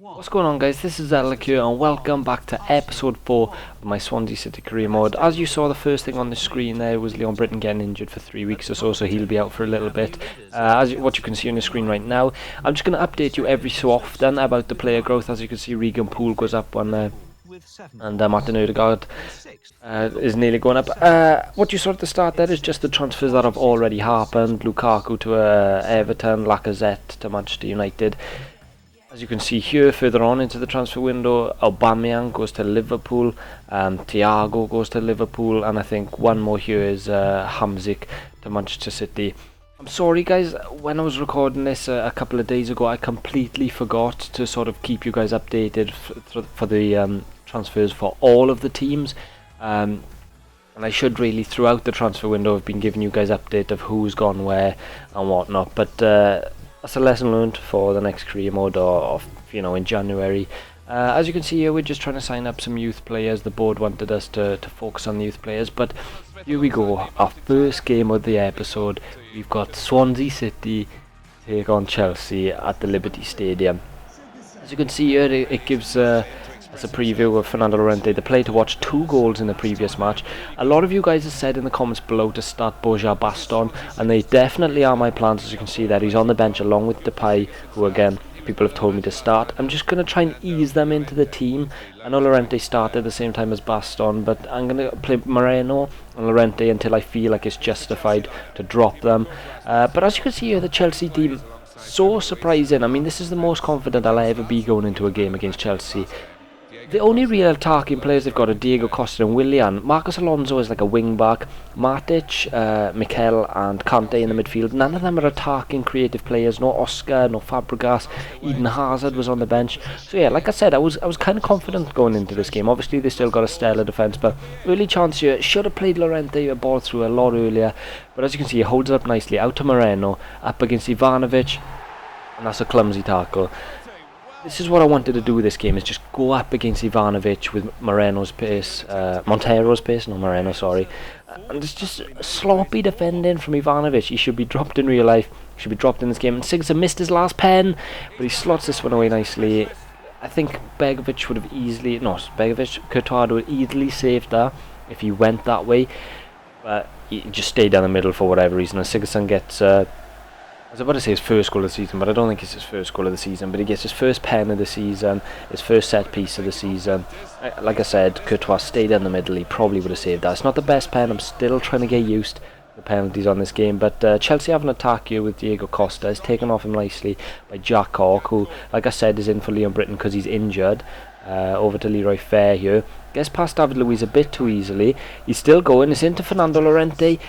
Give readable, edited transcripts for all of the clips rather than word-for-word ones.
What's going on, guys? This is Alec here and welcome back to episode 4 of my Swansea City career mode. As you saw, the first thing on the screen there was Leon Britton getting injured for 3 weeks or so he'll be out for a little bit. What you can see on the screen right now, I'm just going to update you every so often about the player growth. As you can see, Regan Poole goes up one there, and Martin Odegaard is nearly going up. What you saw at the start there is just the transfers that have already happened. Lukaku to Everton, Lacazette to Manchester United. As you can see here, further on into the transfer window, Aubameyang goes to Liverpool, Thiago goes to Liverpool, and I think one more here is Hamzik to Manchester City. I'm sorry guys, when I was recording this a couple of days ago, I completely forgot to sort of keep you guys updated for the transfers for all of the teams. And I should really, throughout the transfer window, have been giving you guys update of who's gone where and whatnot, but that's a lesson learned for the next career mode or in January. As you can see here, we're just trying to sign up some youth players. The board wanted us to focus on the youth players, but here we go. Our first game of the episode, we've got Swansea City take on Chelsea at the Liberty Stadium. As you can see here, it gives as a preview of Fernando Llorente, the player to watch, 2 goals in the previous match. A lot of you guys have said in the comments below to start Borja Baston, and they definitely are my plans. As you can see that he's on the bench along with Depay, who again people have told me to start. I'm just going to try and ease them into the team. I know Llorente started at the same time as Baston, but I'm going to play Moreno and Llorente until I feel like it's justified to drop them. But as you can see here, the Chelsea team, so surprising. I mean, this is the most confident I'll ever be going into a game against Chelsea. The only real attacking players they've got are Diego Costa and Willian. Marcos Alonso is like a wing back. Matic, Mikel and Kante in the midfield. None of them are attacking creative players. No Oscar, no Fabregas. Eden Hazard was on the bench. So yeah, like I said, I was kind of confident going into this game. Obviously they still got a stellar defence, but early chance here. Should have played Llorente a ball through a lot earlier. But as you can see, he holds it up nicely. Out to Moreno, up against Ivanovic, and that's a clumsy tackle. This is what I wanted to do with this game, is just go up against Ivanovic with Montero's pace, not Moreno, sorry. And it's just sloppy defending from Ivanovic. He should be dropped in real life, he should be dropped in this game. And Sigurdsson missed his last pen, but he slots this one away nicely. I think Courtois would easily saved that if he went that way. But he just stayed down the middle for whatever reason, and Sigurdsson gets... I was about to say his first goal of the season, but I don't think it's his first goal of the season. But he gets his first pen of the season, his first set piece of the season. Like I said, Courtois stayed in the middle. He probably would have saved that. It's not the best pen. I'm still trying to get used to the penalties on this game. But Chelsea have an attack here with Diego Costa. It's taken off him nicely by Jack Hawke, who, like I said, is in for Leon Britton because he's injured. Over to Leroy Fair here. Gets past David Luiz a bit too easily. He's still going. It's into Fernando Llorente.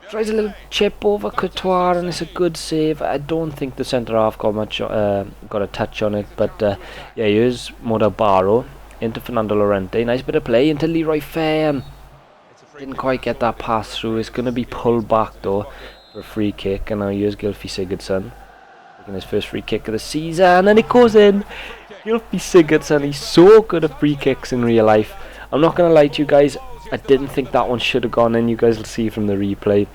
Tries a little chip over Courtois, and it's a good save. I don't think the centre half got a touch on it, but yeah, here's Moda Barrow into Fernando Llorente. Nice bit of play into Leroy Fair. Didn't quite get that pass through. It's going to be pulled back though for a free kick, and now here's Gylfi Sigurdsson taking his first free kick of the season, and it goes in. Gylfi Sigurdsson, he's so good at free kicks in real life. I'm not going to lie to you guys, I didn't think that one should have gone in. You guys will see from the replay.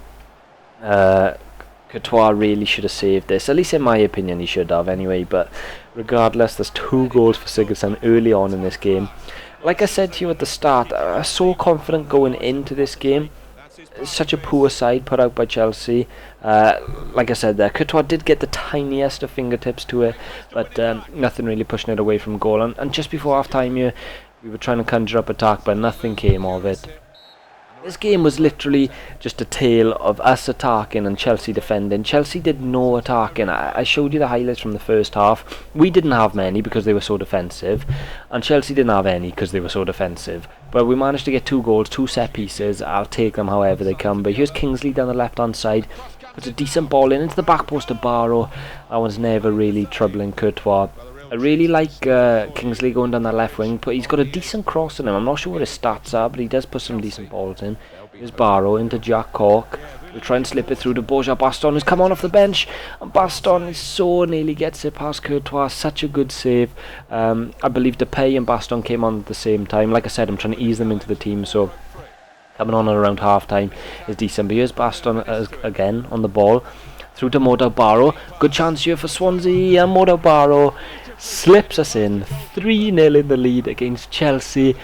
Courtois really should have saved this. At least in my opinion he should have anyway. But regardless, there's 2 goals for Sigurdsson early on in this game. Like I said to you at the start, I was so confident going into this game. It's such a poor side put out by Chelsea. Like I said there, Courtois did get the tiniest of fingertips to it, but nothing really pushing it away from goal. And just before half time here, we were trying to conjure up attack, but nothing came of it. This game was literally just a tale of us attacking and Chelsea defending. Chelsea did no attacking. I showed you the highlights from the first half. We didn't have many because they were so defensive, and Chelsea didn't have any because they were so defensive. But we managed to get 2 goals, 2 set pieces. I'll take them however they come. But here's Kingsley down the left hand side. Puts a decent ball into the back post of Barrow. That one's never really troubling Courtois. I really like Kingsley going down that left wing, but he's got a decent cross in him. I'm not sure what his stats are, but he does put some decent balls in. Here's Barrow into Jack Hawke. We'll try and slip it through to Borja Baston, who's come on off the bench. And Baston so nearly gets it past Courtois. Such a good save. I believe Depay and Baston came on at the same time. Like I said, I'm trying to ease them into the team, so coming on at around half time is decent. But here's Baston again on the ball. Through to Moda Barrow. Good chance here for Swansea, and Moda Barrow slips us in 3-0 in the lead against Chelsea.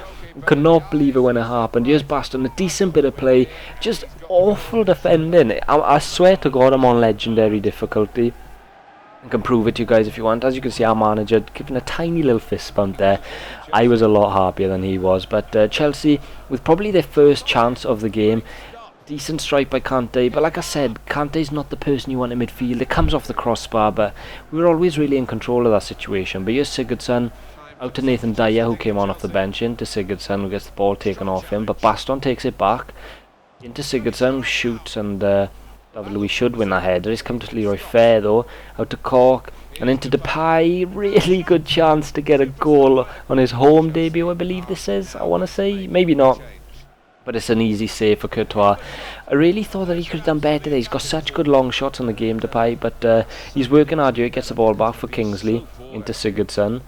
Could not believe it when it happened. Here's Baston, a decent bit of play, just awful defending. I swear to God I'm on legendary difficulty. I can prove it to you guys if you want. As you can see, our manager giving a tiny little fist bump there. I was a lot happier than he was, but Chelsea, with probably their first chance of the game, decent strike by Kante, but like I said, Kante's not the person you want in midfield. It comes off the crossbar, but we were always really in control of that situation. But here's Sigurdsson, out to Nathan Dyer, who came on off the bench, into Sigurdsson, who gets the ball taken off him, but Baston takes it back, into Sigurdsson, who shoots, and David Luiz should win that header. He's come to Leroy Fair though, out to Cork, and into Depay. Really good chance to get a goal on his home debut, I believe this is, I want to say, maybe not. But it's an easy save for Courtois. I really thought that he could have done better there. He's got such good long shots on the game, Depay, but he's working hard here. Gets the ball back for Kingsley, into Sigurdsson.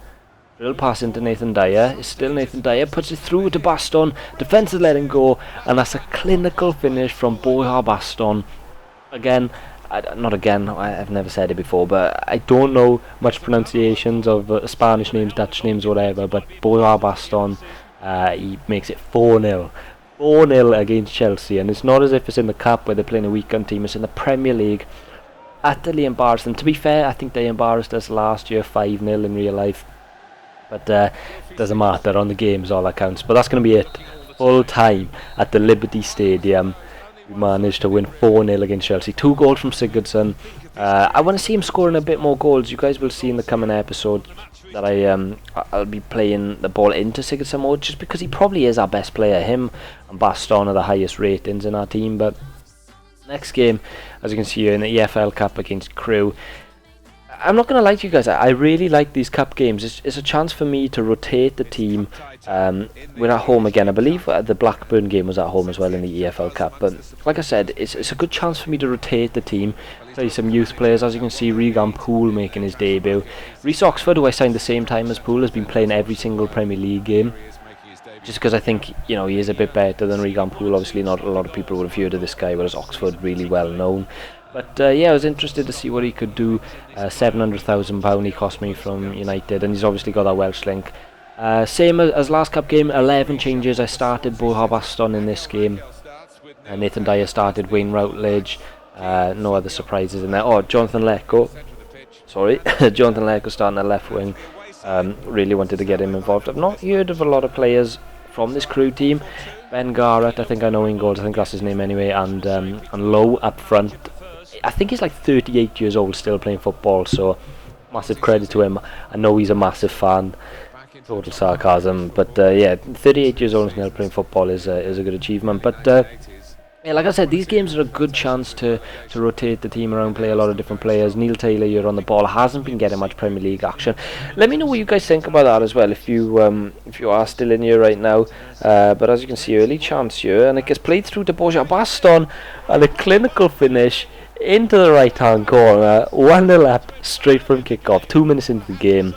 Little pass into Nathan Dyer. It's still Nathan Dyer. Puts it through to Baston. Defence is letting go. And that's a clinical finish from Boja Baston. Again, not again, I've never said it before, but I don't know much pronunciations of Spanish names, Dutch names, whatever. But Boja Baston, he makes it 4-0. 4-0 against Chelsea, and it's not as if it's in the Cup where they're playing a weekend team, it's in the Premier League. Utterly embarrassed them. To be fair, I think they embarrassed us last year 5-0 in real life, but it doesn't matter, on the game's all that counts. But that's going to be it. Full time at the Liberty Stadium, we managed to win 4-0 against Chelsea. 2 goals from Sigurdsson. I want to see him scoring a bit more goals. You guys will see in the coming episode that I'll be playing the ball into Sigurdsson more, just because he probably is our best player. Him and Baston are the highest ratings in our team. But next game, as you can see here in the EFL Cup against Crewe, I'm not going to lie to you guys, I really like these cup games. It's a chance for me to rotate the team. We're at home again. I believe the Blackburn game was at home as well in the EFL Cup. But like I said, it's a good chance for me to rotate the team. Play some youth players. As you can see, Regan Poole making his debut. Reece Oxford, who I signed the same time as Poole, has been playing every single Premier League game. Just because I think, you know, he is a bit better than Regan Poole. Obviously not a lot of people would have heard of this guy, whereas Oxford really well known. But yeah, I was interested to see what he could do. £700,000 he cost me from United, and he's obviously got that Welsh link. Same as last cup game, 11 changes. I started Boja Baston in this game. Nathan Dyer started, Wayne Routledge. No other surprises in there. Oh, Jonathan Lecco. Sorry, Jonathan Lecco starting at left wing. Really wanted to get him involved. I've not heard of a lot of players from this Crewe team. Ben Garrett, I think I know in goals. I think that's his name anyway. And Lowe up front. I think he's like 38 years old, still playing football. So massive credit to him. I know he's a massive fan. Total sarcasm, but yeah, 38 years old and still playing football is a good achievement. But yeah, like I said, these games are a good chance to rotate the team around, play a lot of different players. Neil Taylor, you're on the ball, hasn't been getting much Premier League action. Let me know what you guys think about that as well, if you are still in here right now. But as you can see, early chance here, and it gets played through to Boja Baston, and a clinical finish into the right hand corner. 1-0 up, straight from kick-off, 2 minutes into the game.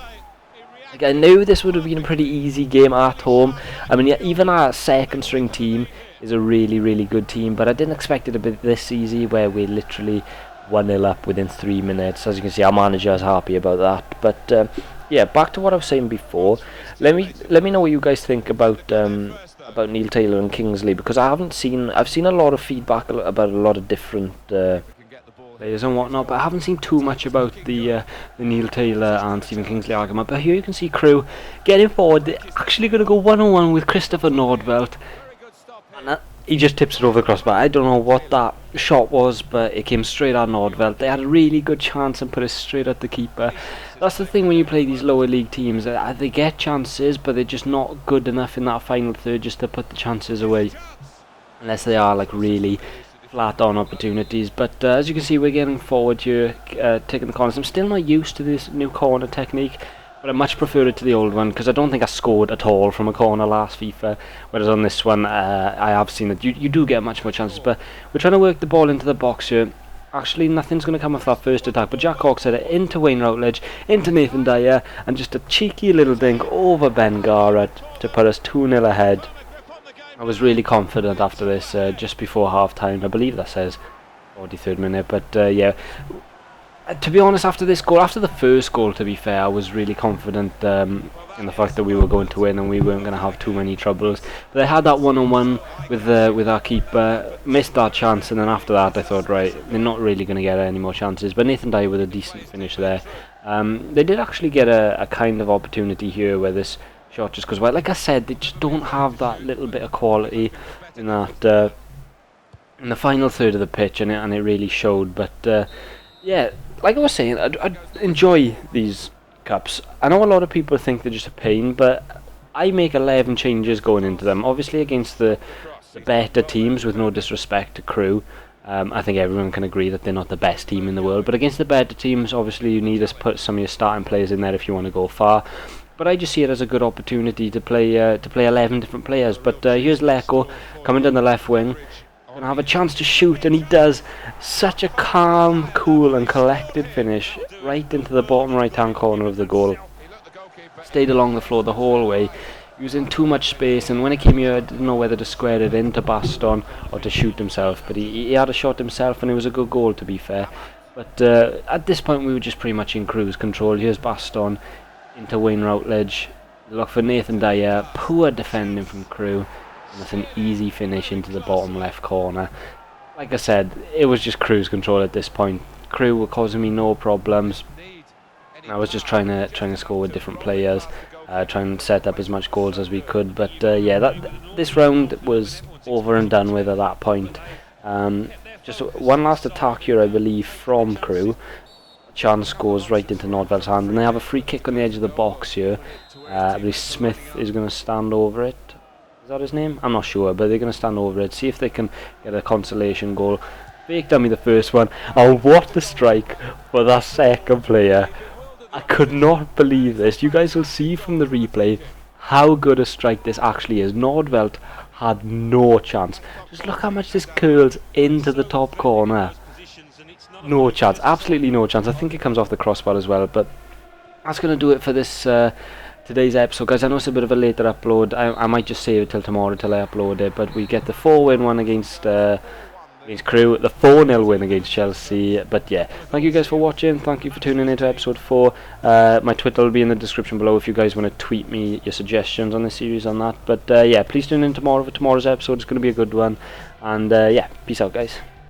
Like, I knew this would have been a pretty easy game at home. I mean, yeah, even our second string team is a really, really good team, but I didn't expect it to be this easy, where we're literally 1-0 up within 3 minutes. As you can see, our manager is happy about that. But yeah, back to what I was saying before. Let me know what you guys think about Neil Taylor and Kingsley, because I've seen a lot of feedback about a lot of different players and whatnot, but I haven't seen too much about the Neil Taylor and Stephen Kingsley argument. But here you can see Crewe getting forward. They're actually going to go 1-on-1 with Christopher Nordvelt, and he just tips it over the crossbar. I don't know what that shot was, but it came straight at Nordvelt. They had a really good chance and put it straight at the keeper. That's the thing when you play these lower league teams, they get chances, but they're just not good enough in that final third just to put the chances away, unless they are like really flat on opportunities. But as you can see, we're getting forward here, taking the corners. I'm still not used to this new corner technique, but I much prefer it to the old one, because I don't think I scored at all from a corner last FIFA, whereas on this one I have seen that you do get much more chances. But we're trying to work the ball into the box here. Actually, nothing's going to come off that first attack, but Jack Hawk said it into Wayne Routledge, into Nathan Dyer, and just a cheeky little dink over Ben Garrett to put us 2-0 ahead. I was really confident after this, just before half time. I believe that says 43rd minute, but yeah, To be honest, after this goal, after the first goal, to be fair, I was really confident in the fact that we were going to win and we weren't going to have too many troubles. But I had that one-on-one with our keeper, missed that chance, and then after that I thought, right, they're not really going to get any more chances. But Nathan Dyer with a decent finish there. They did actually get a kind of opportunity here where this shot just goes wide. Like I said, they just don't have that little bit of quality in that in the final third of the pitch, and it really showed. But yeah, like I was saying, I'd enjoy these cups. I know a lot of people think they're just a pain, but I make 11 changes going into them. Obviously against the better teams, with no disrespect to Crew. I think everyone can agree that they're not the best team in the world, but against the better teams, obviously you need to put some of your starting players in there if you want to go far. But I just see it as a good opportunity to play 11 different players. But here's Leko coming down the left wing. Gonna have a chance to shoot, and he does. Such a calm, cool and collected finish right into the bottom right hand corner of the goal. Stayed along the floor the whole way. He was in too much space, and when it came here I didn't know whether to square it into Baston or to shoot himself, but he had a shot himself, and it was a good goal, to be fair. But at this point we were just pretty much in cruise control. Here's Baston into Wayne Routledge. Look for Nathan Dyer. Poor defending from Crew. And that's an easy finish into the bottom left corner. Like I said, it was just cruise control at this point. Crew were causing me no problems. I was just trying to score with different players, trying to set up as much goals as we could. But yeah, this round was over and done with at that point. Just one last attack here, I believe, from Crew. Chance goes right into Nordfeld's hand, and they have a free kick on the edge of the box here. I believe Smith is going to stand over it. Is that his name? I'm not sure, but they're going to stand over it, see if they can get a consolation goal. Fake dummy the first one. Oh, what the strike for that second player. I could not believe this. You guys will see from the replay how good a strike this actually is. Nordveld had no chance. Just look how much this curls into the top corner. No chance, absolutely no chance. I think it comes off the crossbar as well, but that's going to do it for this today's episode, guys. I know it's a bit of a later upload. I might just save it till tomorrow till I upload it, but we get the 4-win one against Crew, the 4-0 win against Chelsea. But yeah, thank you guys for watching. Thank you for tuning into episode 4. My Twitter will be in the description below if you guys want to tweet me your suggestions on the series on that. But yeah, please tune in tomorrow for tomorrow's episode. It's going to be a good one. And yeah, peace out, guys.